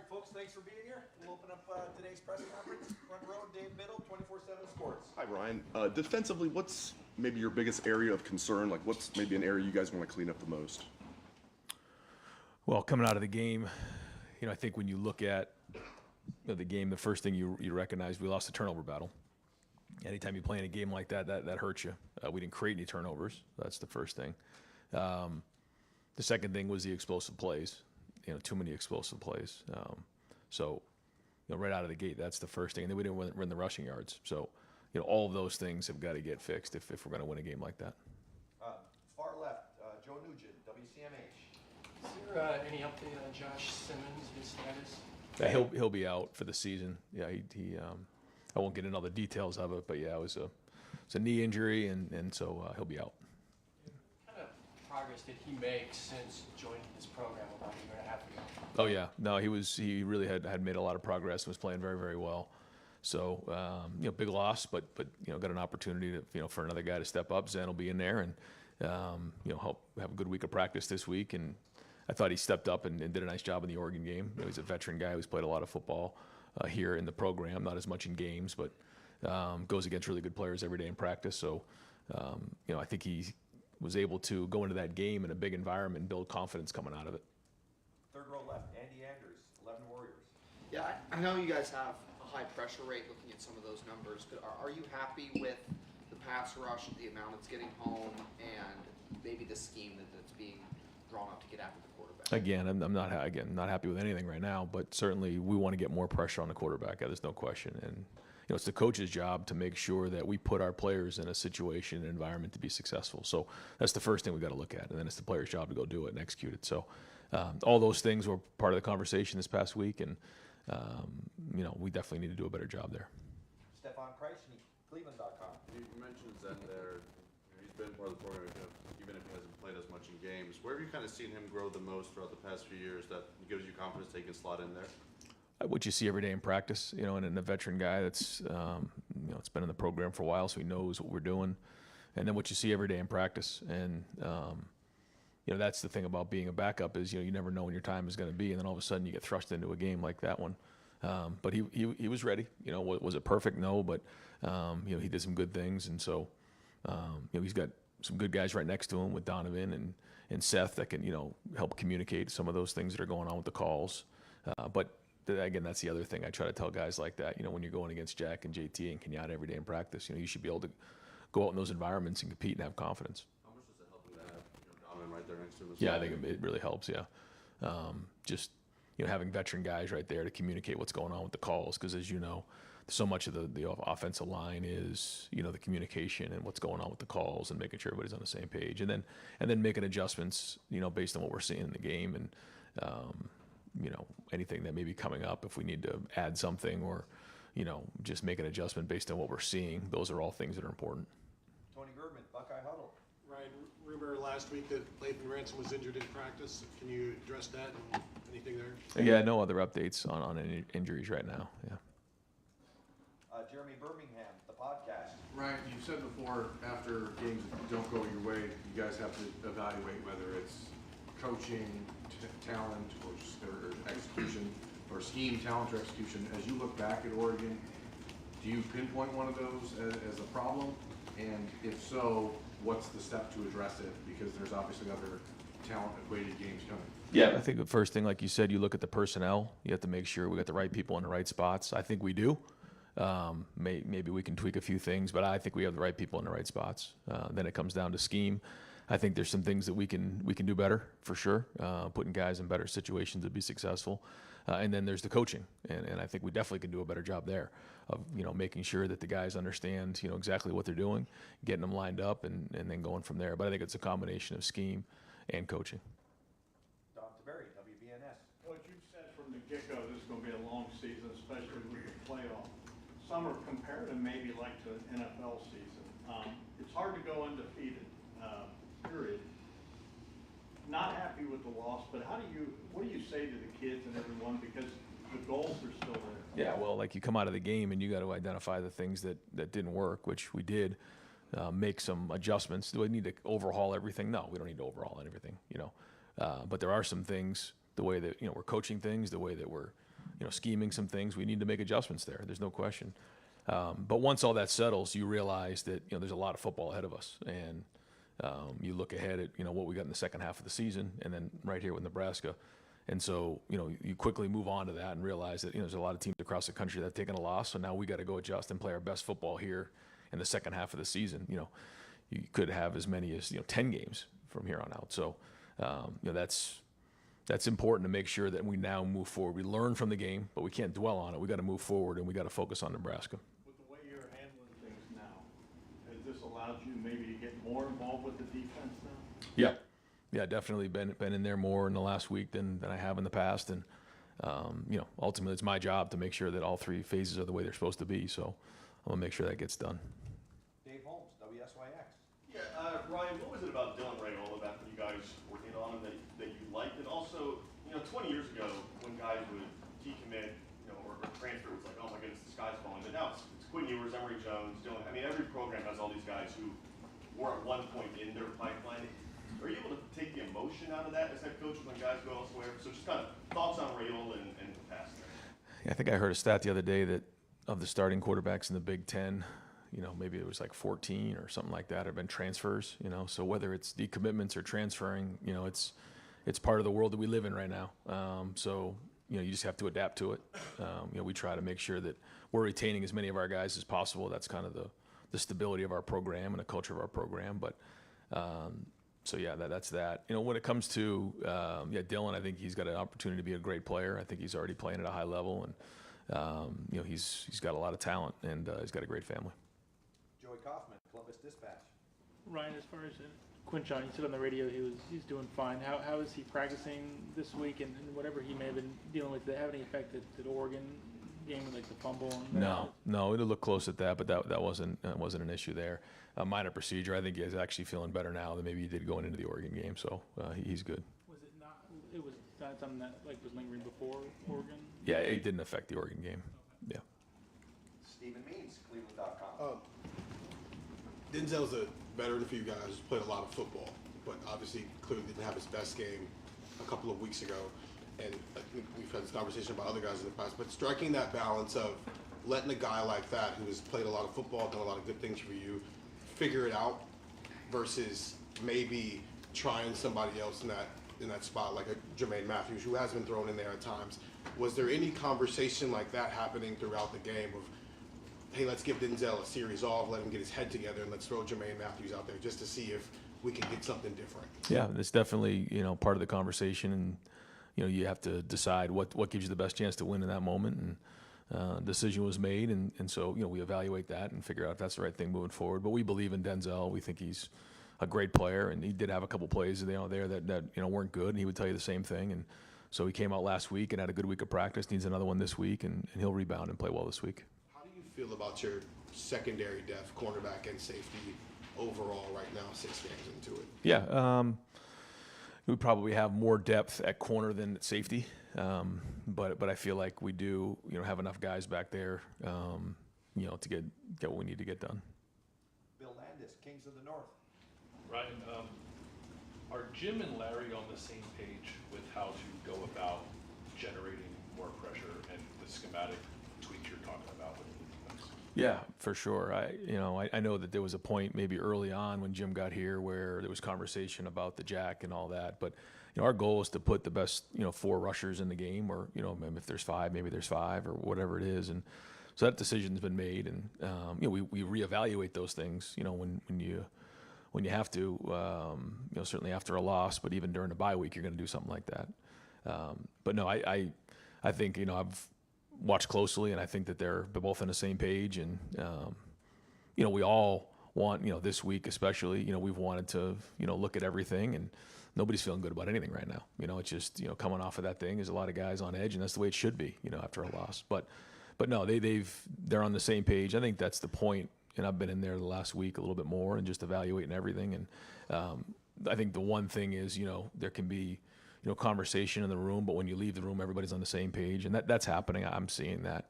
Folks, thanks for being here. We'll open up today's press conference. Front row, Dave Biddle, 24/7 Sports. Hi, Ryan. Defensively, what's maybe your biggest area of concern? Like, what's maybe an area you guys want to clean up the most? Well, coming out of the game, I think when you look at the game, the first thing you recognize, we lost the turnover battle. Anytime you play in a game like that hurts you. We didn't create any turnovers. That's the first thing. The second thing was the explosive plays. Too many explosive plays. So right out of the gate, that's the first thing. And then we didn't win the rushing yards. So, all of those things have got to get fixed if we're going to win a game like that. Far left, Joe Nugent, WCMH. Is there any update on Josh Simmons, his status? He'll be out for the season. Yeah, he I won't get into all the details of it, but yeah, it's a knee injury, and so he'll be out. What kind of progress did he make since joining this program about a year and a half ago? Oh yeah, no, he really had made a lot of progress and was playing very, very well. So big loss, but got an opportunity to for another guy to step up. Zen will be in there and help have a good week of practice this week. And I thought he stepped up and did a nice job in the Oregon game. He's a veteran guy who's played a lot of football here in the program, not as much in games, but goes against really good players every day in practice. So I think he was able to go into that game in a big environment and build confidence coming out of it. Third row left, Andy Andrews, 11 Warriors. Yeah, I know you guys have a high pressure rate looking at some of those numbers, but are you happy with the pass rush, the amount it's getting home, and maybe the scheme that's being drawn up to get after the quarterback? Again, I'm not happy with anything right now, but certainly we want to get more pressure on the quarterback. There's no question. And it's the coach's job to make sure that we put our players in a situation, an environment to be successful. So that's the first thing we got to look at, and then it's the player's job to go do it and execute it. So all those things were part of the conversation this past week, and we definitely need to do a better job there. Stefan Kreisny, Cleveland.com. You mentioned Zen there. He's been part of the program, even if he hasn't played as much in games. Where have you kind of seen him grow the most throughout the past few years that gives you confidence that he can slot in there? What you see every day in practice, and a veteran guy that's, it's been in the program for a while, so he knows what we're doing. And then what you see every day in practice. And, that's the thing about being a backup is, you never know when your time is going to be. And then all of a sudden you get thrust into a game like that one. But he was ready. Was it perfect? No, but, he did some good things. And so, he's got some good guys right next to him with Donovan and Seth that can, help communicate some of those things that are going on with the calls. But again, that's the other thing I try to tell guys like that. When you're going against Jack and JT and Kenyatta every day in practice, you should be able to go out in those environments and compete and have confidence. How much does it help him to have Donovan right there next to him? Yeah, I think it really helps. Yeah, just having veteran guys right there to communicate what's going on with the calls, because as you know, so much of the offensive line is the communication and what's going on with the calls and making sure everybody's on the same page, and then making adjustments based on what we're seeing in the game and. Anything that may be coming up, if we need to add something or, just make an adjustment based on what we're seeing, those are all things that are important. Tony Girdman, Buckeye Huddle. Ryan, rumor last week that Lathan Ransom was injured in practice. Can you address that and anything there? Yeah, no other updates on any injuries right now. Yeah. Jeremy Birmingham, the podcast. Ryan, you said before, after games don't go your way, you guys have to evaluate whether it's coaching, talent, or just their execution. or scheme, talent, or execution. As you look back at Oregon, do you pinpoint one of those as a problem? And if so, what's the step to address it? Because there's obviously other talent-equated games coming. Yeah, I think the first thing, like you said, you look at the personnel. You have to make sure we got the right people in the right spots. I think we do. Maybe we can tweak a few things, but I think we have the right people in the right spots. Then it comes down to scheme. I think there's some things that we can do better for sure. Putting guys in better situations to be successful. And then there's the coaching, and I think we definitely can do a better job there of making sure that the guys understand exactly what they're doing, getting them lined up, and then going from there. But I think it's a combination of scheme and coaching. Dr. Berry, WBNS. What you've said from the get-go, this is going to be a long season, especially with the playoff. Some are compared maybe like to an NFL season. It's hard to go undefeated, period. Not happy with the loss, but what do you say to the kids and everyone, because the goals are still there? Yeah, well, like you come out of the game and you got to identify the things that didn't work, which we did. Make some adjustments. Do we need to overhaul everything? No, we don't need to overhaul everything, but there are some things, the way that, we're coaching things, the way that we're, scheming some things, we need to make adjustments there. There's no question. But once all that settles, you realize that, there's a lot of football ahead of us. And you look ahead at, what we got in the second half of the season and then right here with Nebraska. And so, you quickly move on to that and realize that, there's a lot of teams across the country that have taken a loss. So now we got to go adjust and play our best football here in the second half of the season. You could have as many as 10 games from here on out. So that's important to make sure that we now move forward. We learn from the game, but we can't dwell on it. We got to move forward and we got to focus on Nebraska. With the way you're handling things now, has this allowed you maybe to get more involved with the defense now? Yeah, definitely been in there more in the last week than I have in the past. And ultimately it's my job to make sure that all three phases are the way they're supposed to be. So I'm gonna make sure that gets done. Dave Holmes, WSYX. Yeah, Ryan, what was it about Dylan Rayola that you guys were in on him that you liked? And also, 20 years ago, when guys would decommit, or transfer, it was like, oh my goodness, the sky's falling. But now it's Quinn Ewers, Emory Jones, Dylan. I mean, every program has all these guys who were at one point in their pipeline. Are you able to take the emotion out of that as head coach when guys go elsewhere? So just kind of thoughts on Rayola and the past there. Yeah, I think I heard a stat the other day that of the starting quarterbacks in the Big Ten, maybe it was like 14 or something like that have been transfers, so whether it's decommitments or transferring, it's part of the world that we live in right now. So, you just have to adapt to it. We try to make sure that we're retaining as many of our guys as possible. That's kind of the stability of our program and the culture of our program. But, so yeah, that's that. When it comes to, Dylan, I think he's got an opportunity to be a great player. I think he's already playing at a high level and, he's got a lot of talent and he's got a great family. Joey Kaufman, Columbus Dispatch. Ryan, as far as Quinchon, you said on the radio he's doing fine. How is he practicing this week and whatever he may have been dealing with? Did that have any effect at Oregon game, like the fumble? And No, it'll look close at that, but that wasn't an issue there. A minor procedure. I think he's actually feeling better now than maybe he did going into the Oregon game. So he's good. Was it not? It was not something that was lingering before Oregon. Yeah, it didn't affect the Oregon game. Yeah. Stephen Means, Cleveland.com. Denzel's a veteran for you guys, who's played a lot of football, but obviously clearly didn't have his best game a couple of weeks ago. And we've had this conversation about other guys in the past, but striking that balance of letting a guy like that who has played a lot of football, done a lot of good things for you, figure it out versus maybe trying somebody else in that spot, like a Jermaine Matthews, who has been thrown in there at times. Was there any conversation like that happening throughout the game of, hey, let's give Denzel a series off, let him get his head together, and let's throw Jermaine Matthews out there just to see if we can get something different? Yeah, it's definitely, part of the conversation, and, you have to decide what gives you the best chance to win in that moment, and decision was made, and so, we evaluate that and figure out if that's the right thing moving forward. But we believe in Denzel. We think he's a great player, and he did have a couple plays there that weren't good, and he would tell you the same thing. And so he came out last week and had a good week of practice, needs another one this week, and he'll rebound and play well this week. How do you feel about your secondary depth, cornerback and safety overall right now, 6 games into it? Yeah, we probably have more depth at corner than at safety, but I feel like we do have enough guys back there to get what we need to get done. Bill Landis, Kings of the North. Ryan, are Jim and Larry on the same page with how to go about generating more pressure and the schematic tweaks you're talking about with the defense? Yeah, for sure. I know that there was a point maybe early on when Jim got here where there was conversation about the jack and all that, but our goal is to put the best 4 rushers in the game, or if there's 5, maybe there's 5 or whatever it is, and so that decision's been made, and we reevaluate those things when you have to, certainly after a loss, but even during a bye week you're going to do something like that. But no, I think I've watched closely, and I think that they're both on the same page, and we all want this week especially we've wanted to look at everything, and nobody's feeling good about anything right now. It's just coming off of that thing, there's a lot of guys on edge, and that's the way it should be after a loss. But no, they're on the same page. I think that's the point, and I've been in there the last week a little bit more and just evaluating everything, and I think the one thing is there can be conversation in the room, but when you leave the room, everybody's on the same page, and that's happening. I'm seeing that.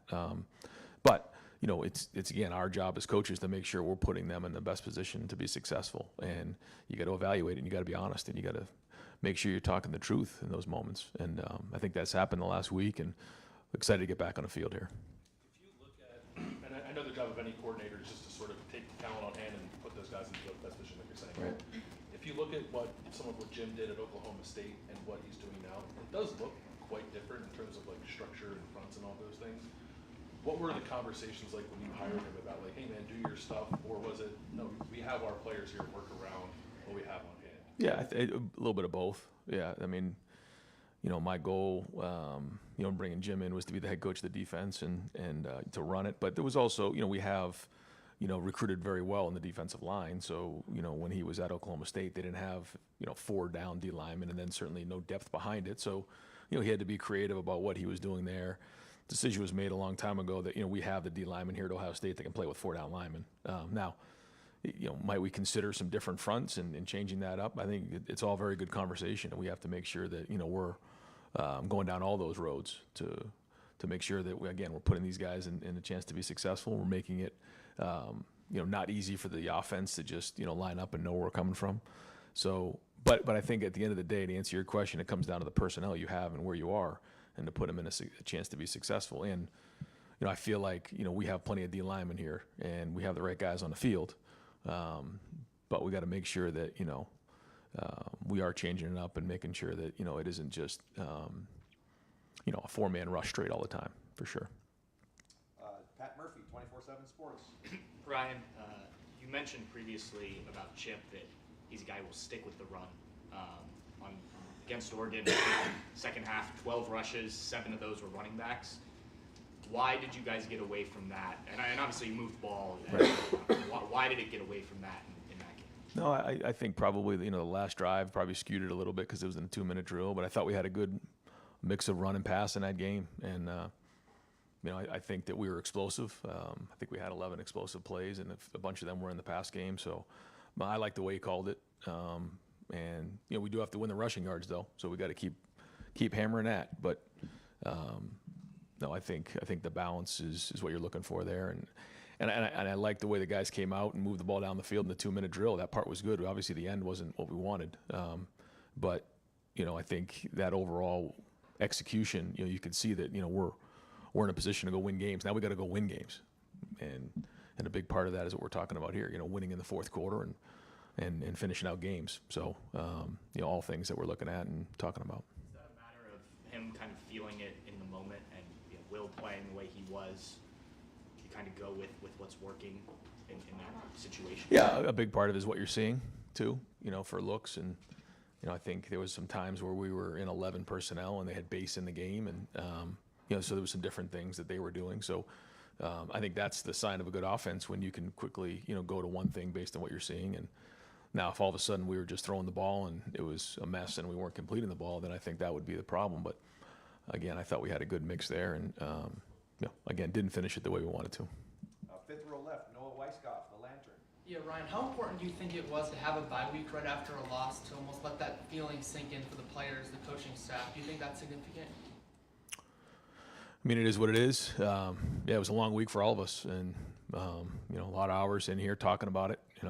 But it's again our job as coaches to make sure we're putting them in the best position to be successful, and you got to evaluate it, and you got to be honest, and you got to make sure you're talking the truth in those moments. And I think that's happened the last week, and excited to get back on the field here. If you look at, and I know the job of any coordinator is just to sort of take the talent on hand and put those guys into the best position, like you're saying. Right. If you look at some of what Jim did at Oklahoma State and what he's doing now, it does look quite different in terms of like structure and fronts and all those things. What were the conversations like when you hired him about like, hey man, do your stuff, or was it no, we have our players here, work around what we have on hand? Yeah, a little bit of both. Yeah, I mean, my goal, bringing Jim in was to be the head coach of the defense and to run it. But there was also, we have, recruited very well in the defensive line. So, when he was at Oklahoma State, they didn't have, 4 down D linemen, and then certainly no depth behind it. So, he had to be creative about what he was doing there. Decision was made a long time ago that, we have the D linemen here at Ohio State that can play with 4 down linemen. Now, might we consider some different fronts and changing that up? I think it's all very good conversation, and we have to make sure that, we're going down all those roads to make sure that, we're putting these guys in a chance to be successful. We're making it, not easy for the offense to just, line up and know where we're coming from. So, but I think at the end of the day, to answer your question, it comes down to the personnel you have and where you are, and to put them in a chance to be successful. And, I feel like, we have plenty of D linemen here, and we have the right guys on the field. But we got to make sure that, we are changing it up and making sure that, it isn't just, a 4-man rush straight all the time, for sure. Pat Murphy, 24/7 Sports. Ryan, you mentioned previously about Chip that he's a guy who will stick with the run. Against Oregon, second half, 12 rushes, 7 of those were running backs. Why did you guys get away from that? And obviously you moved the ball. Right. Why did it get away from that in that game? No, I think probably, the last drive probably skewed it a little bit because it was in a 2-minute drill, but I thought we had a good mix of run and pass in that game. And, I think that we were explosive. I think we had 11 explosive plays, and a bunch of them were in the pass game. So I like the way he called it. And, we do have to win the rushing yards, though, so we got to keep hammering that. But, no, I think the balance is what you're looking for there. And I like the way the guys came out and moved the ball down the field in the 2-minute drill. That part was good. Obviously, the end wasn't what we wanted. But, I think that overall execution, you could see that, we're in a position to go win games. Now we got to go win games. And a big part of that is what we're talking about here, winning in the fourth quarter and finishing out games. So, all things that we're looking at and talking about. Is that a matter of him kind of feeling it in the moment and Will playing the way he was? You kind of go with what's working in that situation? Yeah, a big part of it is what you're seeing, too, for looks. And, I think there was some times where we were in 11 personnel and they had base in the game. And, so there was some different things that they were doing. So I think that's the sign of a good offense, when you can quickly, go to one thing based on what you're seeing. And now if all of a sudden we were just throwing the ball and it was a mess and we weren't completing the ball, then I think that would be the problem. But again, I thought we had a good mix there, and again, didn't finish it the way we wanted to. 5th row left, Noah Weisskopf, the Lantern. Yeah, Ryan, how important do you think it was to have a bye week right after a loss to almost let that feeling sink in for the players, the coaching staff? Do you think that's significant? I mean, it is what it is. It was a long week for all of us, and a lot of hours in here talking about it, and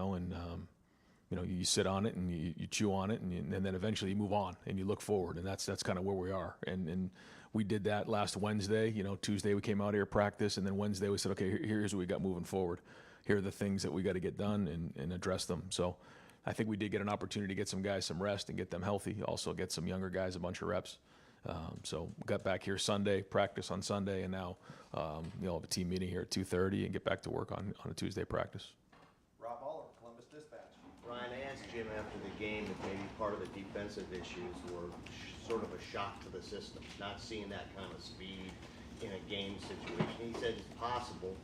you sit on it and you chew on it, and then eventually you move on and you look forward, and that's kind of where we are. And we did that last Wednesday. Tuesday we came out here practice, and then Wednesday we said, okay, here's what we got moving forward. Here are the things that we got to get done and address them. So I think we did get an opportunity to get some guys some rest and get them healthy. Also get some younger guys a bunch of reps. So we got back here Sunday, practice on Sunday, and now have a team meeting here at 2:30 and get back to work on a Tuesday practice. Rob Aller, Columbus Dispatch. Ryan, I asked Jim after the game if maybe part of the defensive issues were sort of a shock to the system, not seeing that kind of speed in a game situation. He said it's possible.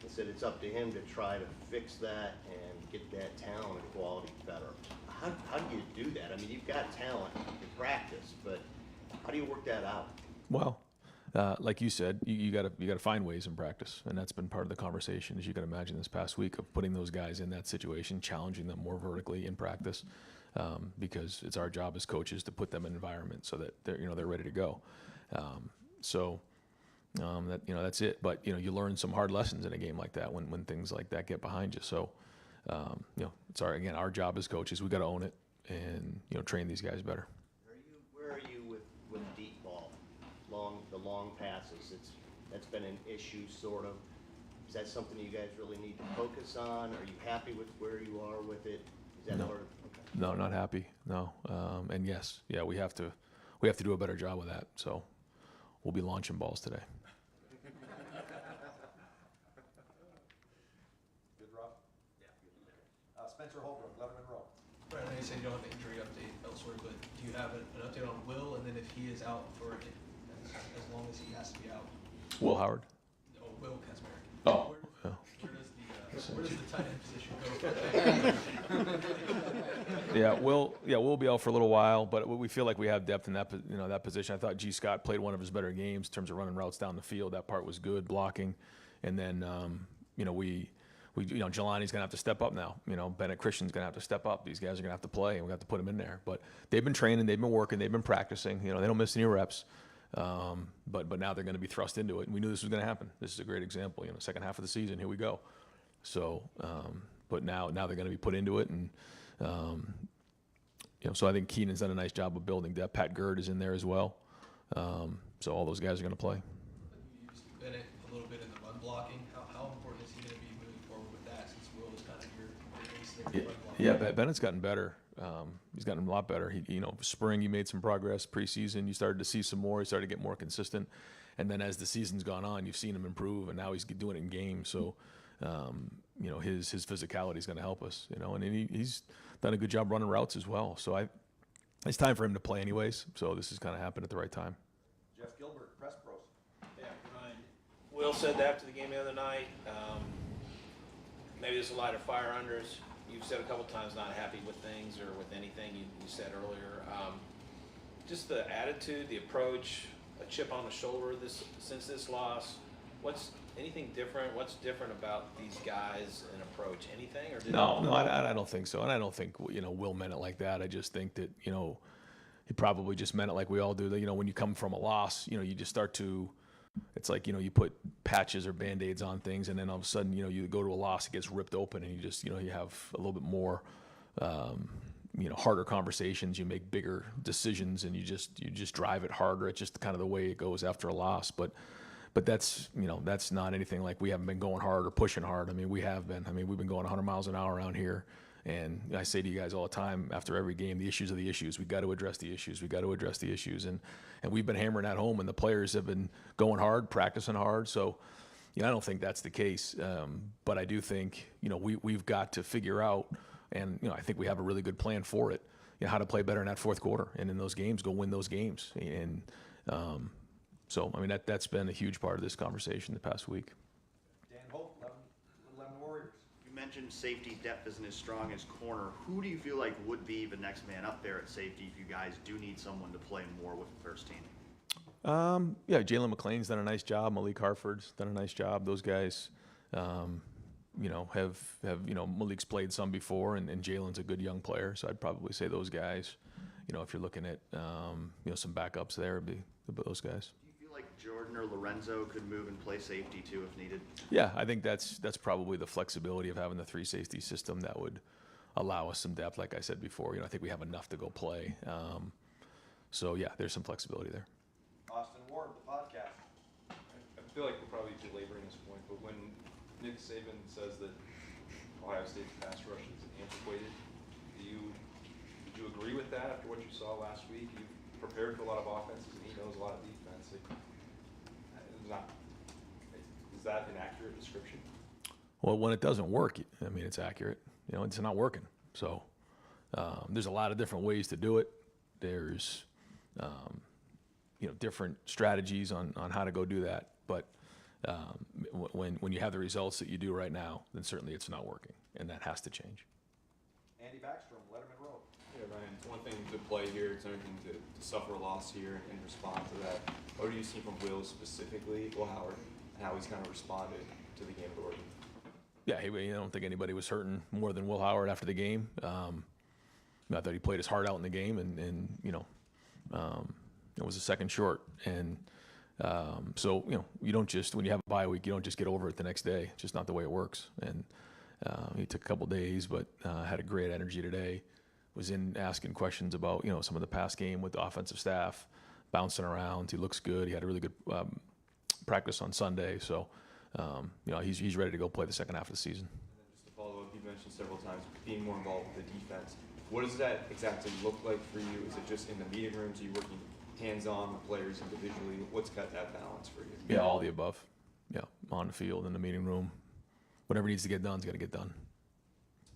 He said it's up to him to try to fix that and get that talent and quality better. How do you do that? I mean, you've got talent in practice, but how do you work that out? Well, like you said, you got to find ways in practice, and that's been part of the conversation, as you can imagine, this past week of putting those guys in that situation, challenging them more vertically in practice, because it's our job as coaches to put them in an environment so that they're ready to go. That's it. But you learn some hard lessons in a game like that when things like that get behind you. So it's our job as coaches. We got to own it and train these guys better. Where are you with deep ball, the long passes? That's been an issue, sort of. Is that something you guys really need to focus on? Are you happy with where you are with it? Is that No. part of, okay. No, not happy. No. And yes, we have to do a better job with that. So we'll be launching balls today. Good, Rob? Yeah. Spencer Holbrook, Letterman Row. Right, I know you said you don't have an injury update elsewhere, but do you have an update on Will, and then if he is out for as long as he has to be out? Will Howard? Oh, Will Kazmarek. Oh. Where does the tight end position go? We'll be out for a little while, but we feel like we have depth in that position. I thought G. Scott played one of his better games in terms of running routes down the field. That part was good, blocking, and then Jelani's gonna have to step up now. Bennett Christian's gonna have to step up. These guys are gonna have to play, and we have to put them in there. But they've been training, they've been working, they've been practicing. They don't miss any reps. But now they're going to be thrust into it, and we knew this was going to happen. This is a great example. Second half of the season, here we go. So, but now they're going to be put into it, and so I think Keenan's done a nice job of building depth. Pat Gerd is in there as well. So all those guys are going to play. You used Bennett a little bit in the run blocking. How important is he going to be moving forward with that, since Will is kind of your ace there in run blocking? Yeah, Bennett's gotten better. He's gotten a lot better. Spring, you made some progress. Preseason, you started to see some more. He started to get more consistent. And then as the season's gone on, you've seen him improve, and now he's doing it in games. So, his physicality is going to help us, and he's done a good job running routes as well. So it's time for him to play anyways. So this has kind of happened at the right time. Jeff Gilbert, Press Pros. Yeah, Ryan. Will said that after the game the other night. Maybe there's a lighter fire under us. You've said a couple times not happy with things or with anything you said earlier. Just the attitude, the approach, a chip on the shoulder since this loss. What's anything different? What's different about these guys and approach? Anything? Or No, I don't think so. And I don't think Will meant it like that. I just think that he probably just meant it like we all do. That when you come from a loss, you just start to. It's like, you put patches or Band-Aids on things, and then all of a sudden, you go to a loss, it gets ripped open, and you just, you have a little bit more, harder conversations. You make bigger decisions, and you just drive it harder. It's just kind of the way it goes after a loss. But that's, that's not anything like we haven't been going hard or pushing hard. I mean, we have been. I mean, we've been going 100 miles an hour around here. And I say to you guys all the time after every game, the issues are the issues. We've got to address the issues. We've got to address the issues. And we've been hammering that home, and the players have been going hard, practicing hard. So, I don't think that's the case. But I do think, we've got to figure out, and, I think we have a really good plan for it, how to play better in that fourth quarter. And in those games, go win those games. And so, I mean, that's been a huge part of this conversation the past week. Dan Holt, 11 Warriors. You mentioned safety depth isn't as strong as corner. Who do you feel like would be the next man up there at safety if you guys do need someone to play more with the first team? Jalen McLean's done a nice job. Malik Harford's done a nice job. Those guys, have Malik's played some before, and Jalen's a good young player. So I'd probably say those guys. If you're looking at some backups there, it'd be those guys. Like Jordan or Lorenzo could move and play safety too if needed? Yeah, I think that's probably the flexibility of having the 3 safety system that would allow us some depth. Like I said before, I think we have enough to go play. So yeah, there's some flexibility there. Austin Ward, the podcast. I feel like we're probably belaboring this point, but when Nick Saban says that Ohio State's pass rush is antiquated, would you agree with that after what you saw last week? You've prepared for a lot of offenses, and he knows a lot of defense. Is that an accurate description? Well, when it doesn't work, I mean, it's accurate. It's not working. So there's a lot of different ways to do it. There's different strategies on how to go do that. But when you have the results that you do right now, then certainly it's not working, and that has to change. Andy Backstrom, Letterman Road. Yeah, Ryan, it's one thing to play here, it's another thing to suffer a loss here and respond to that. What do you see from Will specifically, Will Howard, and how he's kind of responded to the game at Oregon? Yeah, I don't think anybody was hurting more than Will Howard after the game. I thought he played his heart out in the game, and it was a second short. And so, you don't just, when you have a bye week, you don't just get over it the next day. It's just not the way it works. And he took a couple days, but had a great energy today. Was in asking questions about, some of the past game with the offensive staff, bouncing around. He looks good. He had a really good practice on Sunday. So, he's ready to go play the second half of the season. And then just to follow up, you mentioned several times being more involved with the defense. What does that exactly look like for you? Is it just in the meeting rooms? Are you working hands-on with players individually? What's got that balance for you? Yeah, all the above. Yeah, on the field, in the meeting room. Whatever needs to get done is got to get done.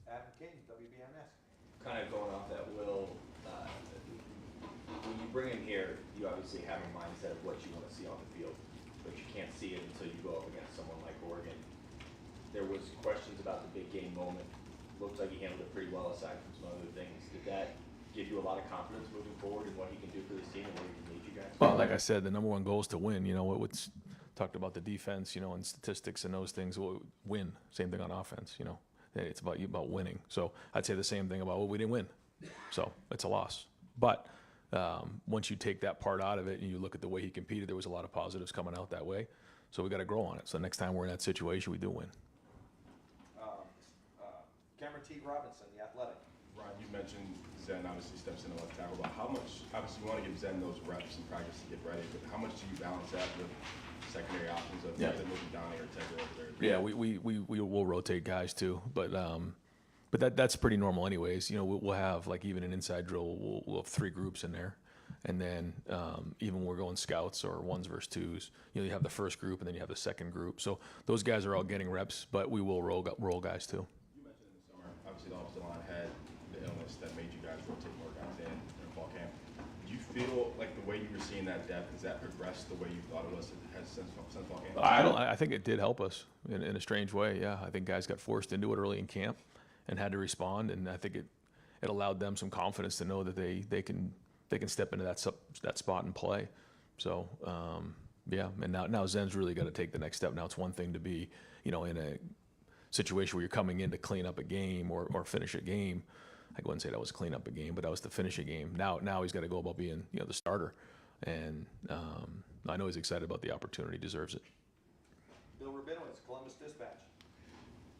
Adam King, WBMS. Kind of going off that, Will, when you bring him here, you obviously have a mindset of what you want to see on the field, but you can't see it until you go up against someone like Oregon. There was questions about the big game moment. Looks like he handled it pretty well aside from some other things. Did that give you a lot of confidence moving forward in what he can do for this team and where he can lead you guys? Well, like I said, the number one goal is to win. What's talked about the defense, and statistics and those things. Win. Same thing on offense. It's about winning. So I'd say the same thing about, we didn't win, so it's a loss. But once you take that part out of it and you look at the way he competed, there was a lot of positives coming out that way. So we got to grow on it. So next time we're in that situation, we do win. Cameron T. Robinson, The Athletic. Ryan, you mentioned Zen obviously steps in the left tackle, but how much, obviously you want to give Zen those reps in practice to get ready, but how much do you balance that with secondary options of either moving Donnie or Tegra over there? Yeah, we will rotate guys too, but that's pretty normal anyways. We'll have, like, even an inside drill, we'll have 3 groups in there. And then even when we're going scouts or 1s versus 2s, you have the first group and then you have the second group. So those guys are all getting reps, but we will roll guys too. You mentioned in the summer, obviously the offensive line had the illness that made you guys rotate more guys in fall camp. Do you feel like the way you were seeing that depth, has that progressed the way you thought it was since fall camp? I think it did help us in a strange way. Yeah, I think guys got forced into it early in camp and had to respond, and I think it allowed them some confidence to know that they can step into that spot and play. So yeah, and now Zen's really got to take the next step. Now it's one thing to be in a situation where you're coming in to clean up a game or finish a game. I wouldn't say that was clean up a game, but that was to finish a game. Now he's got to go about being the starter, and I know he's excited about the opportunity. Deserves it. Bill Rabinowitz, Columbus Dispatch.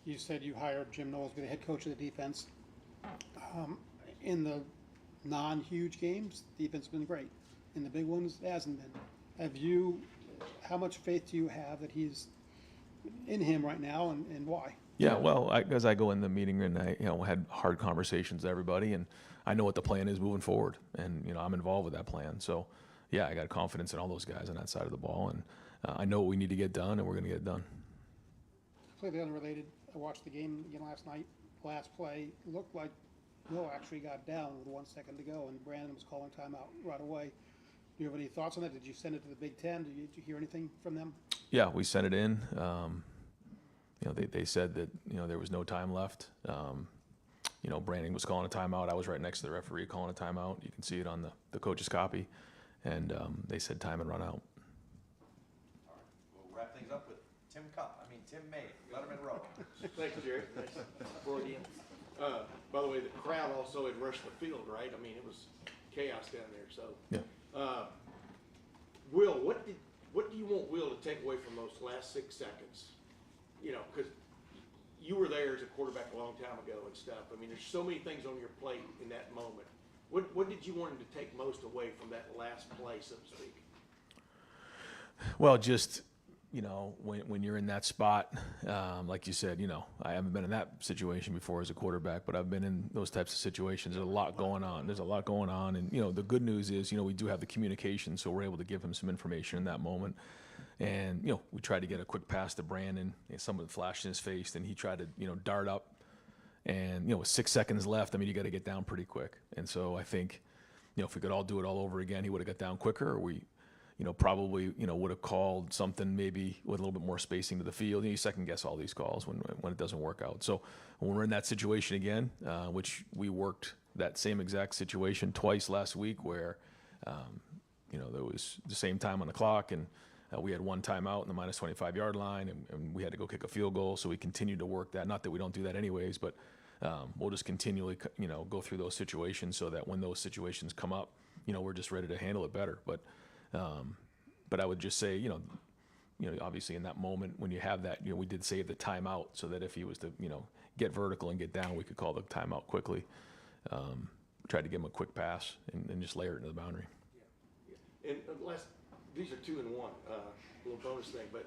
You said you hired Jim Knowles to be the head coach of the defense. In the non-huge games, defense has been great. In the big ones, it hasn't been. How much faith do you have that he's in him right now, and why? Yeah, well, as I go in the meeting and I had hard conversations with everybody, and I know what the plan is moving forward, and I'm involved with that plan. So yeah, I got confidence in all those guys on that side of the ball, and I know what we need to get done, and we're going to get it done. Completely unrelated. I watched the game again last night. Last play looked like Will actually got down with 1 second to go, and Brandon was calling timeout right away. Do you have any thoughts on that? Did you send it to the Big Ten? Did you hear anything from them? Yeah, we sent it in. They said that there was no time left. Brandon was calling a timeout. I was right next to the referee calling a timeout. You can see it on the coach's copy, and they said time and run out. All right, we'll wrap things up with Tim May, Letterman Row. Thanks, Jerry. Nice for you. By the way, the crowd also had rushed the field, right? I mean, it was chaos down there. So, yeah. Will, what do you want Will to take away from those last 6 seconds? Because you were there as a quarterback a long time ago and stuff. I mean, there's so many things on your plate in that moment. What did you want him to take most away from that last play, so to speak? Well, just, when you're in that spot, like you said, I haven't been in that situation before as a quarterback, but I've been in those types of situations. There's a lot going on. And, the good news is, we do have the communication, so we're able to give him some information in that moment. And, we tried to get a quick pass to Brandon, and someone flashed in his face, and he tried to, dart up. And, with 6 seconds left, you got to get down pretty quick. And so I think, if we could all do it all over again, he would have got down quicker, or we, probably, would have called something maybe with a little bit more spacing to the field. You second guess all these calls when it doesn't work out. So when we're in that situation again, which we worked that same exact situation twice last week where, there was the same time on the clock, and we had one timeout in the minus 25-yard line, and we had to go kick a field goal. So we continued to work that. Not that we don't do that anyways, but we'll just continually, go through those situations so that when those situations come up, we're just ready to handle it better. But I would just say, obviously in that moment when you have that, we did save the timeout so that if he was to, get vertical and get down, we could call the timeout quickly. Tried to give him a quick pass and just layer it into the boundary. Yeah. And these are 2 and 1, little bonus thing, but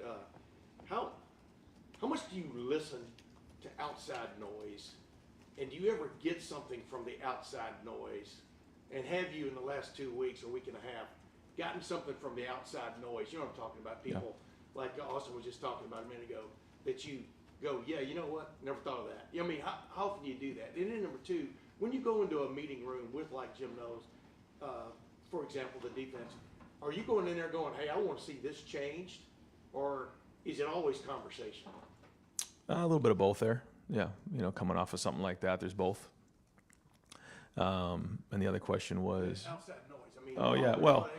how much do you listen to outside noise, and do you ever get something from the outside noise? And have you in the last 2 weeks or week and a half gotten something from the outside noise? You know what I'm talking about? People like Austin was just talking about a minute ago, that you go, yeah, you know what? Never thought of that. How often do you do that? And then number 2, when you go into a meeting room with like Jim knows, for example, the defense, are you going in there going, hey, I want to see this changed? Or is it always conversation? A little bit of both there. Yeah. Coming off of something like that, there's both. And the other question was outside noise. Oh yeah. Well,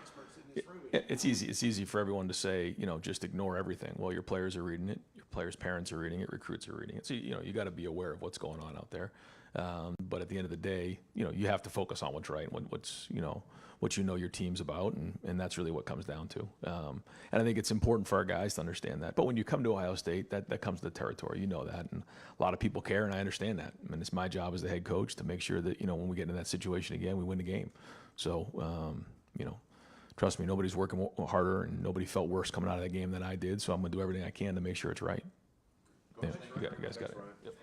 it's easy. It's easy for everyone to say, just ignore everything. Well, your players are reading it. Your players' parents are reading it. Recruits are reading it. So, you got to be aware of what's going on out there. But at the end of the day, you have to focus on what's right, what's what your team's about, and that's really what comes down to. And I think it's important for our guys to understand that. But when you come to Ohio State, that comes to the territory. You know that, and a lot of people care, and I understand that. I mean, it's my job as the head coach to make sure that when we get in that situation again, we win the game. So, trust me, nobody's working harder, and nobody felt worse coming out of that game than I did. So I'm going to do everything I can to make sure it's right. Yeah, you guys got it. Yep.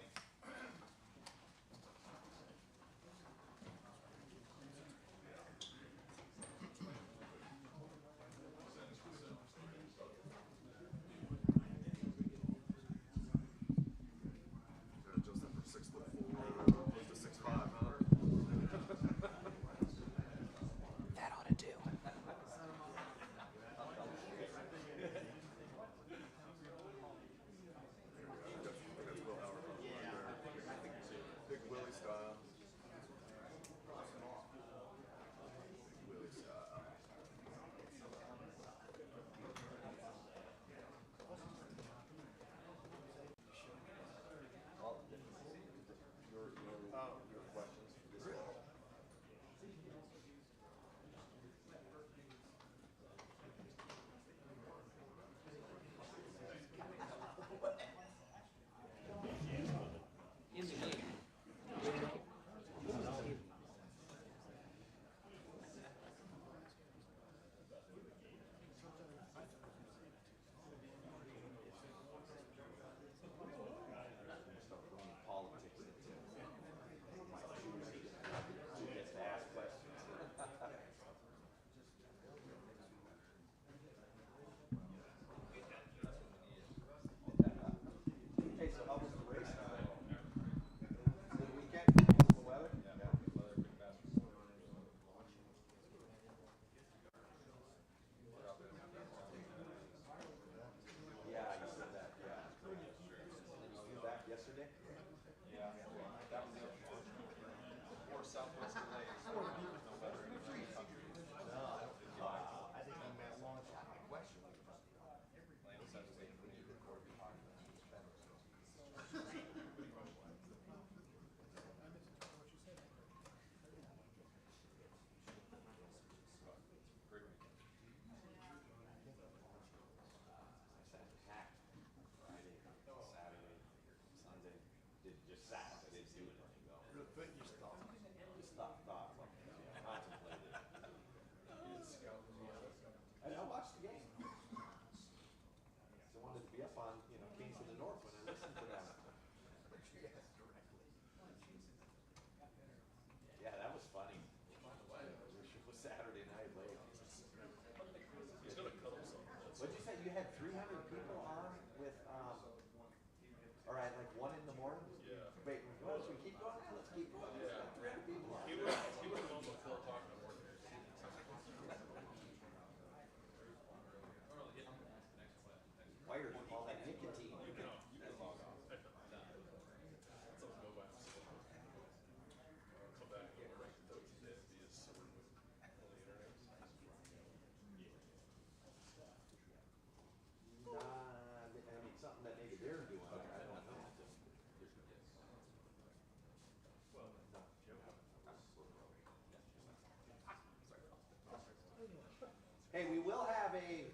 Hey, we will have a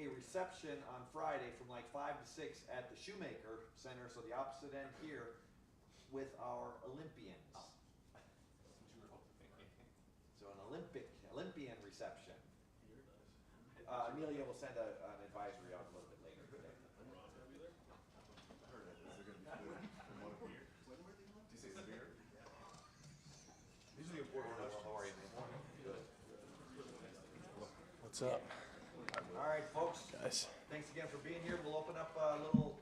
reception on Friday from like 5 to 6 at the Shoemaker Center, so the opposite end here, with our Olympians. So an Olympian reception. Amelia will send an advisory out a little bit later today. These are the important ones. How are you? What's up? All right, folks. Guys. Thanks again for being here. We'll open up a little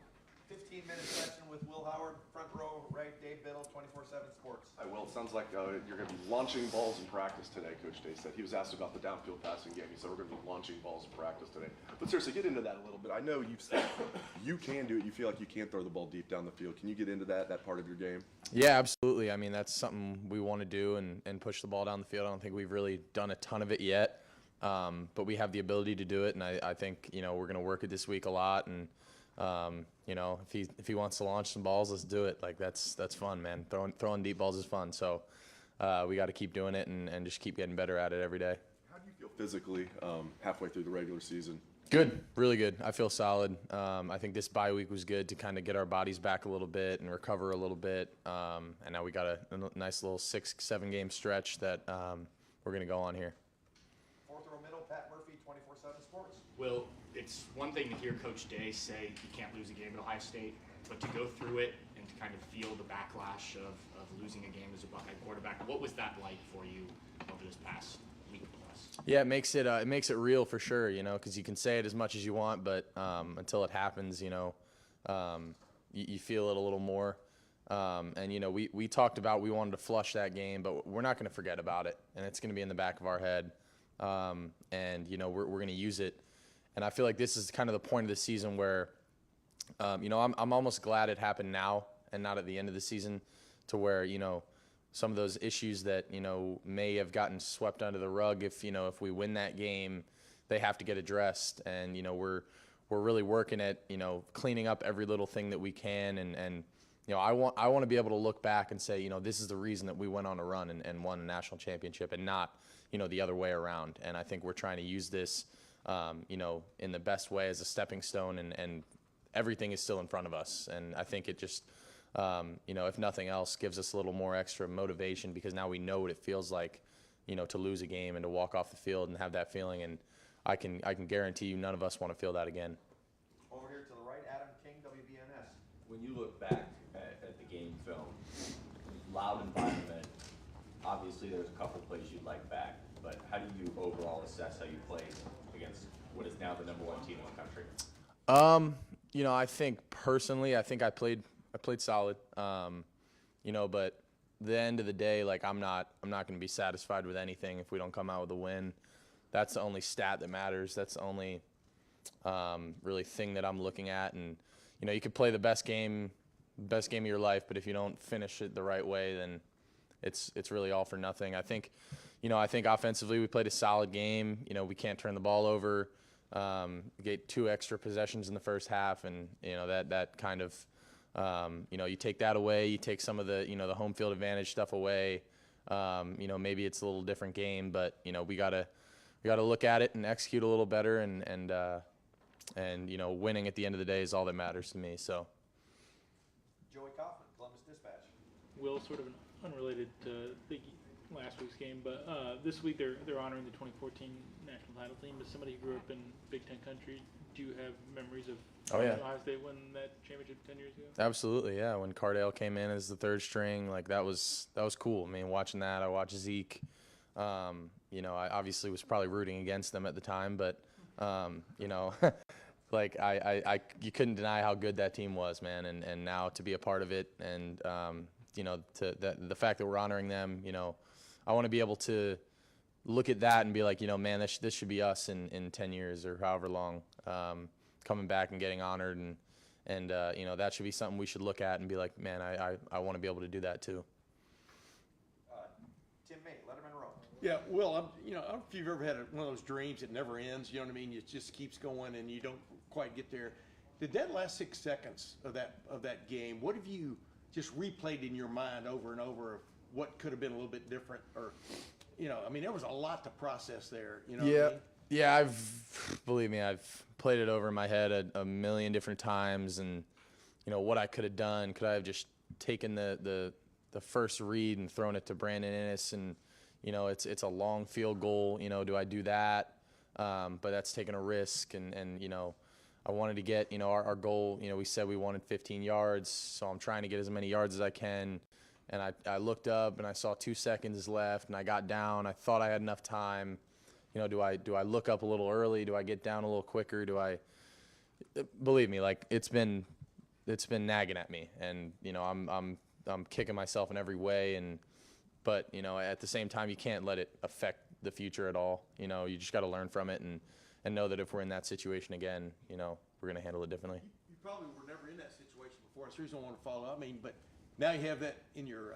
15-minute session with Will Howard, front row, right, Dave Biddle, 24/7 Sports. Hi, Will. It sounds like you're going to be launching balls in practice today, Coach Day said. He was asked about the downfield passing game. He said we're going to be launching balls in practice today. But seriously, get into that a little bit. I know you've said you can do it. You feel like you can't throw the ball deep down the field. Can you get into that part of your game? Yeah, absolutely. I mean, that's something we want to do and push the ball down the field. I don't think we've really done a ton of it yet, but we have the ability to do it, and I think, we're going to work it this week a lot. And if he wants to launch some balls, let's do it. Like that's fun, man. Throwing deep balls is fun. So we got to keep doing it and just keep getting better at it every day. How do you feel physically halfway through the regular season? Good, really good. I feel solid. I think this bye week was good to kind of get our bodies back a little bit and recover a little bit. And now we got a nice little 6-7 game stretch that we're going to go on here. Fourth row middle, Pat Murphy, 24/7 Sports. Will, it's one thing to hear Coach Day say you can't lose a game at Ohio State, but to go through it and to kind of feel the backlash of losing a game as a Buckeye quarterback, what was that like for you over this past week plus? Yeah, it makes it real for sure, because you can say it as much as you want, but until it happens, you feel it a little more. And we talked about we wanted to flush that game, but we're not going to forget about it, and it's going to be in the back of our head. And we're going to use it. And I feel like this is kind of the point of the season where, I'm almost glad it happened now and not at the end of the season, to where, some of those issues that, may have gotten swept under the rug, if we win that game, they have to get addressed. And, we're really working at, cleaning up every little thing that we can. And I want to be able to look back and say, this is the reason that we went on a run and won a national championship, and not, the other way around. And I think we're trying to use this, in the best way as a stepping stone, and everything is still in front of us. And I think it just, if nothing else, gives us a little more extra motivation, because now we know what it feels like, to lose a game and to walk off the field and have that feeling. And I can guarantee you none of us want to feel that again. Over here to the right, Adam King, WBNS. When you look back at the game film, loud environment, obviously there's a couple plays you'd like back, but how do you overall assess how you played against what is now the #1 team in the country? I think personally, I played solid. But the end of the day, like I'm not going to be satisfied with anything if we don't come out with a win. That's the only stat that matters. That's the only really thing that I'm looking at. And you could play the best game of your life, but if you don't finish it the right way, then it's really all for nothing. I think offensively we played a solid game. We can't turn the ball over. Get 2 extra possessions in the first half, and that kind of you take that away, you take some of the the home field advantage stuff away. Maybe it's a little different game, but we gotta look at it and execute a little better, and winning at the end of the day is all that matters to me. So. Joey Kaufman, Columbus Dispatch. Will, sort of unrelated to last week's game, but this week they're honoring the 2014 national title team. As somebody who grew up in Big Ten country, do you have memories of Ohio State winning that championship 10 years ago? Absolutely, yeah. When Cardale came in as the third string, like that was cool. I mean, watching that, I watched Zeke. I obviously was probably rooting against them at the time, but like you couldn't deny how good that team was, man. And now to be a part of it, and the fact that we're honoring them, I want to be able to look at that and be like, man, this should be us in 10 years or however long, coming back and getting honored, and that should be something we should look at and be like, man, I want to be able to do that too. Tim May, Letterman Row. Yeah, Will, I don't know if you've ever had one of those dreams that never ends, you know what I mean? It just keeps going and you don't quite get there. Did that last 6 seconds of that game, what have you just replayed in your mind over and over of what could have been a little bit different, or you know, I mean, there was a lot to process there, you know what I Yeah. mean? Yeah, believe me, I've played it over in my head a million different times, and you know what I could have done. Could I have just taken the first read and thrown it to Brandon Innes, and you know it's a long field goal. You know, do I do that? But that's taking a risk, and you know I wanted to get, you know, our goal. You know, we said we wanted 15 yards, so I'm trying to get as many yards as I can. And I looked up and I saw 2 seconds left, and I got down. I thought I had enough time. You know, do I look up a little early? Do I get down a little quicker? Believe me, like it's been nagging at me, and you know I'm kicking myself in every way, but you know at the same time you can't let it affect the future at all. You know, you just got to learn from it and know that if we're in that situation again, you know, we're gonna handle it differently. You probably were never in that situation before. That's the reason I want to follow up. I mean, but now you have that in your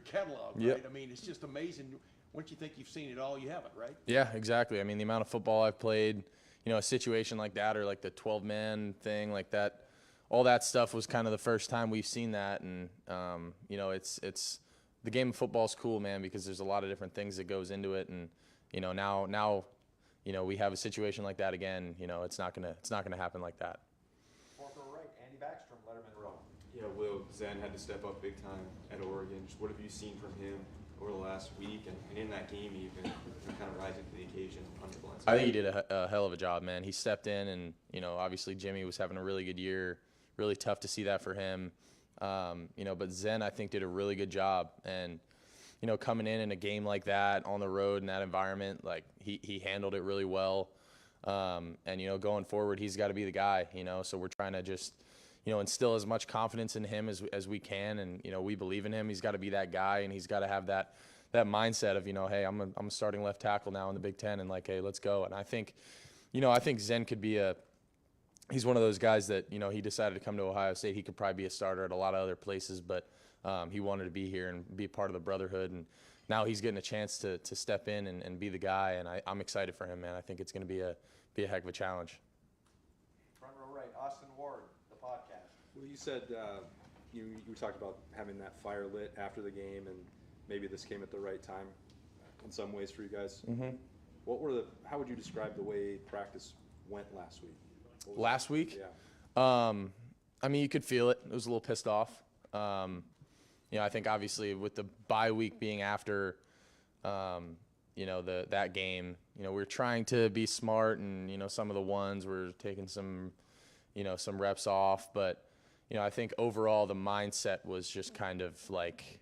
catalog, right? Yep. I mean, it's just amazing. Once you think you've seen it all, you haven't, right? Yeah, exactly. I mean, the amount of football I've played, you know, a situation like that, or like the 12-man thing like that, all that stuff was kind of the first time we've seen that. And, you know, it's the game of football is cool, man, because there's a lot of different things that goes into it. And, you know, now, you know, we have a situation like that again. You know, it's not gonna happen like that. Fourth row right, Andy Backstrom, Letterman row. Yeah, Will, Zen had to step up big time at Oregon. Just what have you seen from him over the last week and in that game even, kind of rising to the occasion on the blind side? I think he did a hell of a job, man. He stepped in, and you know, obviously Jimmy was having a really good year. Really tough to see that for him. You know, but Zen I think did a really good job, and you know, coming in a game like that on the road in that environment, like he handled it really well. And you know, going forward, he's got to be the guy. You know, so we're trying to just, you know, instill as much confidence in him as we can, and you know, we believe in him. He's got to be that guy, and he's got to have that mindset of, you know, hey, I'm a starting left tackle now in the Big Ten, and like, hey, let's go. And I think, you know, I think Zen could be he's one of those guys that, you know, he decided to come to Ohio State. He could probably be a starter at a lot of other places, but he wanted to be here and be part of the brotherhood, and now he's getting a chance to step in and be the guy, and I'm excited for him, man. I think it's going to be a heck of a challenge. Front row right, Austin Ward, the podcast. Well, you said you talked about having that fire lit after the game, and maybe this came at the right time in some ways for you guys. Mm-hmm. How would you describe the way practice went last week? Last week? Yeah. I mean, you could feel it. It was a little pissed off. You know, I think obviously with the bye week being after, you know, that game, you know, we're trying to be smart, and, you know, some of the ones were taking some reps off. But, you know, I think overall the mindset was just kind of like,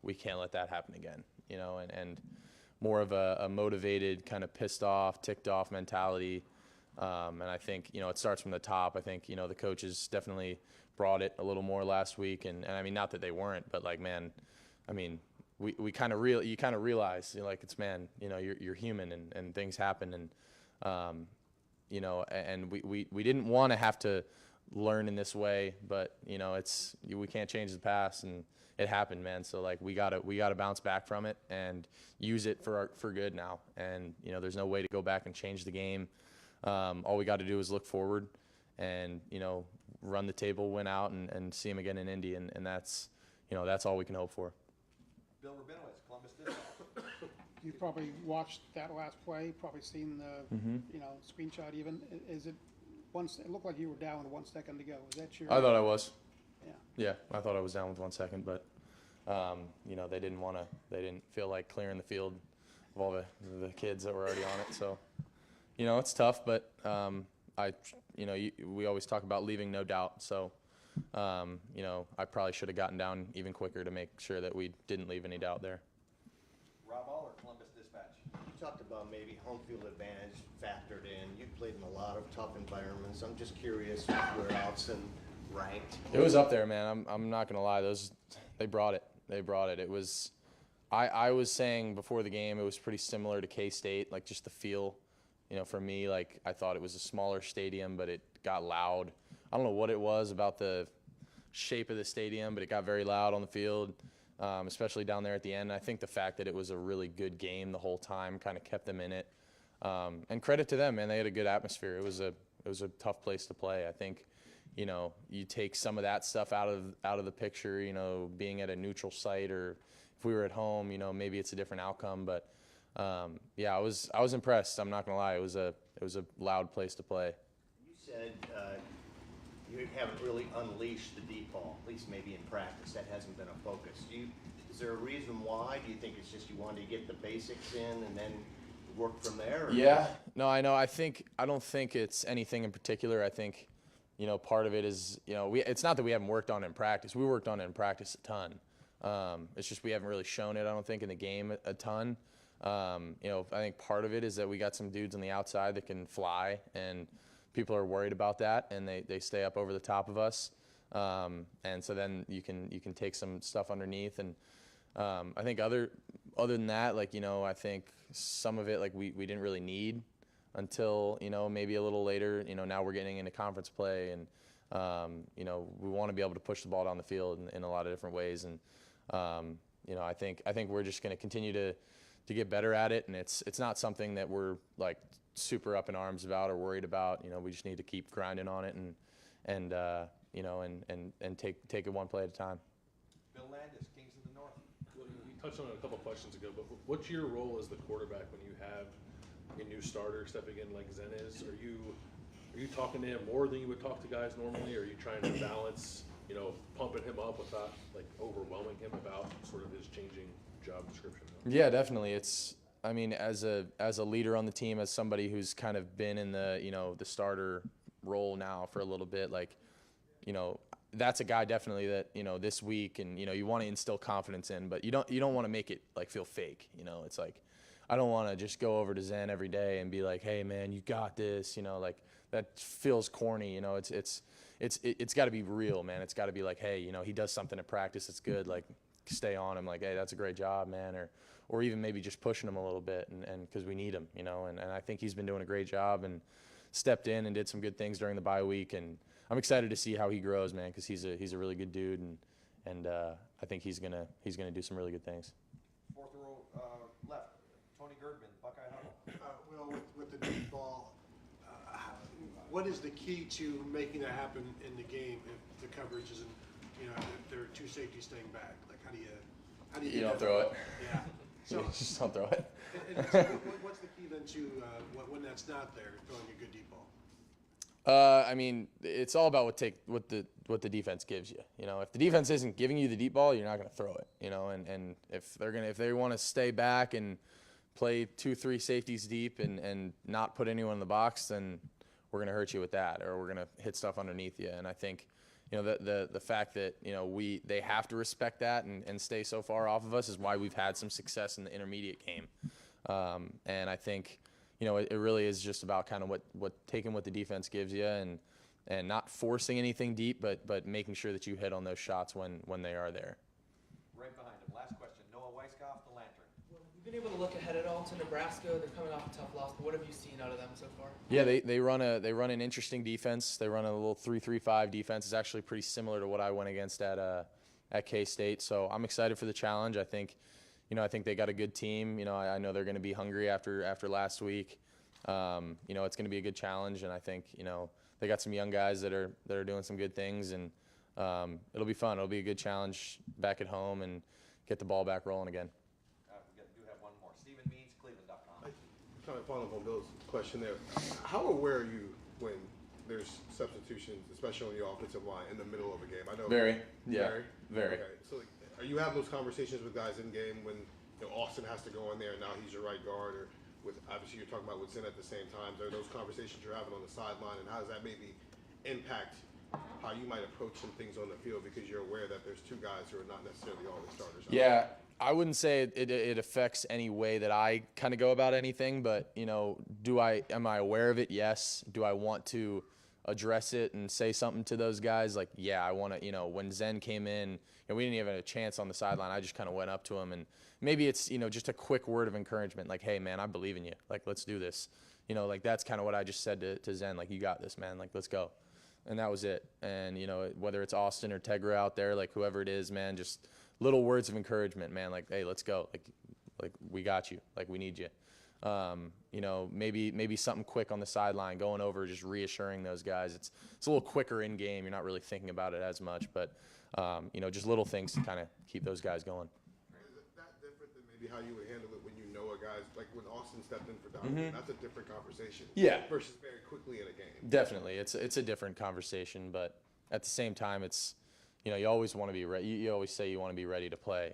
we can't let that happen again, you know, and more of a motivated, kind of pissed off, ticked off mentality. And I think, you know, it starts from the top. I think, you know, the coaches definitely brought it a little more last week. And I mean, not that they weren't, but like, man, I mean, you kind of realize, you know, like, it's, man, you know, you're human, and things happen. And, you know, and we didn't want to have to learn in this way, but, you know, we can't change the past, and it happened, man. So like, we gotta bounce back from it and use it for good now. And, you know, there's no way to go back and change the game. All we got to do is look forward and, you know, run the table, win out, and see him again in Indy. And that's, you know, that's all we can hope for. Bill Rabinowitz, Columbus Dispatch. You probably watched that last play, probably seen the, you know, screenshot even. Is it it looked like you were down with 1 second to go. Was that your? I thought I was. Yeah. Yeah, I thought I was down with 1 second, but, you know, they didn't feel like clearing the field of all the kids that were already on it. So, you know, it's tough, but you know, we always talk about leaving no doubt. So, you know, I probably should have gotten down even quicker to make sure that we didn't leave any doubt there. Rob Aller, Columbus Dispatch. You talked about maybe home field advantage factored in. You've played in a lot of tough environments. I'm just curious where Outson ranked. It was up there, man. I'm not gonna lie. They brought it. It was. I was saying before the game, it was pretty similar to K-State, like just the feel. You know, for me, like, I thought it was a smaller stadium, but it got loud. I don't know what it was about the shape of the stadium, but it got very loud on the field, especially down there at the end. I think the fact that it was a really good game the whole time kind of kept them in it. And credit to them, man. They had a good atmosphere. It was a tough place to play. I think, you know, you take some of that stuff out of the picture, you know, being at a neutral site or if we were at home, maybe it's a different outcome. But yeah, I was impressed. I'm not gonna lie. It was a loud place to play. You said you haven't really unleashed the deep ball, at least maybe in practice. That hasn't been a focus. Is there a reason why? Do you think it's just you wanted to get the basics in and then work from there? Or Yeah. No, I know. I don't think it's anything in particular. I think, part of it is, it's not that we haven't worked on it in practice. We worked on it in practice a ton. It's just we haven't really shown it, I don't think, in the game a ton. I think part of it is that we got some dudes on the outside that can fly, and people are worried about that, and they stay up over the top of us. And so then you can take some stuff underneath. And I think other than that, I think some of it, we didn't really need until, maybe a little later. Now we're getting into conference play, and, we want to be able to push the ball down the field in a lot of different ways. And, I think we're just going to continue to get better at it. And it's not something that we're super up in arms about or worried about. We just need to keep grinding on it and take it one play at a time. Bill Landis, Kings of the North. Well, you touched on it a couple questions ago, but what's your role as the quarterback when you have a new starter stepping in like Zen is? Are you talking to him more than you would talk to guys normally? Or are you trying to balance, pumping him up without overwhelming him about sort of his changing job description? Yeah, definitely. As a leader on the team, as somebody who's kind of been in the the starter role now for a little bit, that's a guy definitely that this week, and you want to instill confidence in, but you don't want to make it feel fake. It's I don't want to just go over to Zen every day and be like, hey man, you got this. That feels corny. It's got to be real, man. It's got to be hey, he does something at practice that's good. Stay on him. Hey, that's a great job, man. Or even maybe just pushing him a little bit, and because we need him, and I think he's been doing a great job and stepped in and did some good things during the bye week, and I'm excited to see how he grows, man, because he's a really good dude, and I think he's gonna do some really good things. Fourth row left, Tony Girdman, Buckeye Huddle. Will, with the deep ball, what is the key to making that happen in the game if the coverage isn't, if there are two safeties staying back? How do you? You don't throw it. Yeah. So just don't throw it. What's the key then to when that's not there, throwing a good deep ball? It's all about what the defense gives you. If the defense isn't giving you the deep ball, you're not going to throw it. And if they want to stay back and play 2-3 safeties deep and not put anyone in the box, then we're going to hurt you with that, or we're going to hit stuff underneath you. And I think the fact that they have to respect that and stay so far off of us is why we've had some success in the intermediate game. And I think it really is just about kind of what taking what the defense gives you and not forcing anything deep, but making sure that you hit on those shots when they are there. Right behind him. Last question. Noah Weisskopf, the Lantern. Well, have you been able to look ahead at all to Nebraska? They're coming off a tough loss, but what have you seen out of them so far? Yeah, they run an interesting defense. They run a little 3-3-5 defense. It's actually pretty similar to what I went against at K-State. So I'm excited for the challenge. I think they got a good team. I know they're going to be hungry after last week. It's going to be a good challenge, and I think they got some young guys that are doing some good things, and it'll be fun. It'll be a good challenge back at home and get the ball back rolling again. We do have one more. Stephen Means, Cleveland.com. Kind of following up on Bill's question there. How aware are you when there's substitutions, especially on your offensive line, in the middle of a game? I know. Very. Yeah. Very. Okay. So, are you having those conversations with guys in game when Austin has to go in there and now he's your right guard, or with obviously you're talking about with Zen at the same time? Are those conversations you're having on the sideline, and how does that maybe impact how you might approach some things on the field because you're aware that there's two guys who are not necessarily always starters? Yeah, I wouldn't say it affects any way that I kind of go about anything, but am I aware of it? Yes. Do I want to address it and say something to those guys? Yeah, I want to. When Zen came in, we didn't even have a chance on the sideline. I just kind of went up to him, and maybe it's just a quick word of encouragement, hey man, I believe in you. Let's do this. That's kind of what I just said to Zen. You got this, man. Let's go. And that was it. And whether it's Austin or Tegra out there, whoever it is, man, just little words of encouragement, man. Hey, let's go. We got you. We need you. Maybe something quick on the sideline, going over, just reassuring those guys. It's a little quicker in game. You're not really thinking about it as much, but just little things to kind of keep those guys going. maybe how you would handle it when you know a guy's, like when Austin stepped in for Donovan, that's a different conversation. Yeah. Versus very quickly in a game. Definitely, it's a different conversation, but at the same time, it's, you know, you always want to be ready. You always say you want to be ready to play,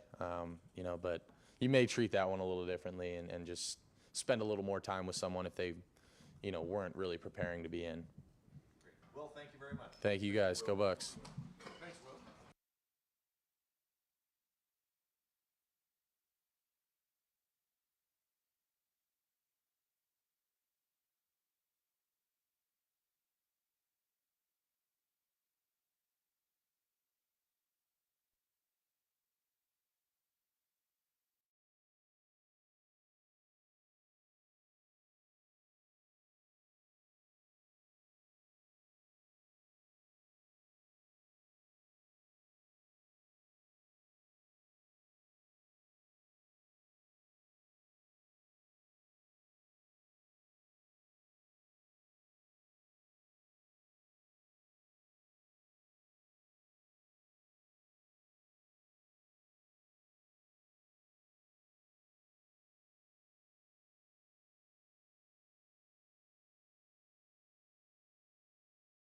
you know, but you may treat that one a little differently and just spend a little more time with someone if they, you know, weren't really preparing to be in. Well, thank you very much. Thank you guys. Go Bucks.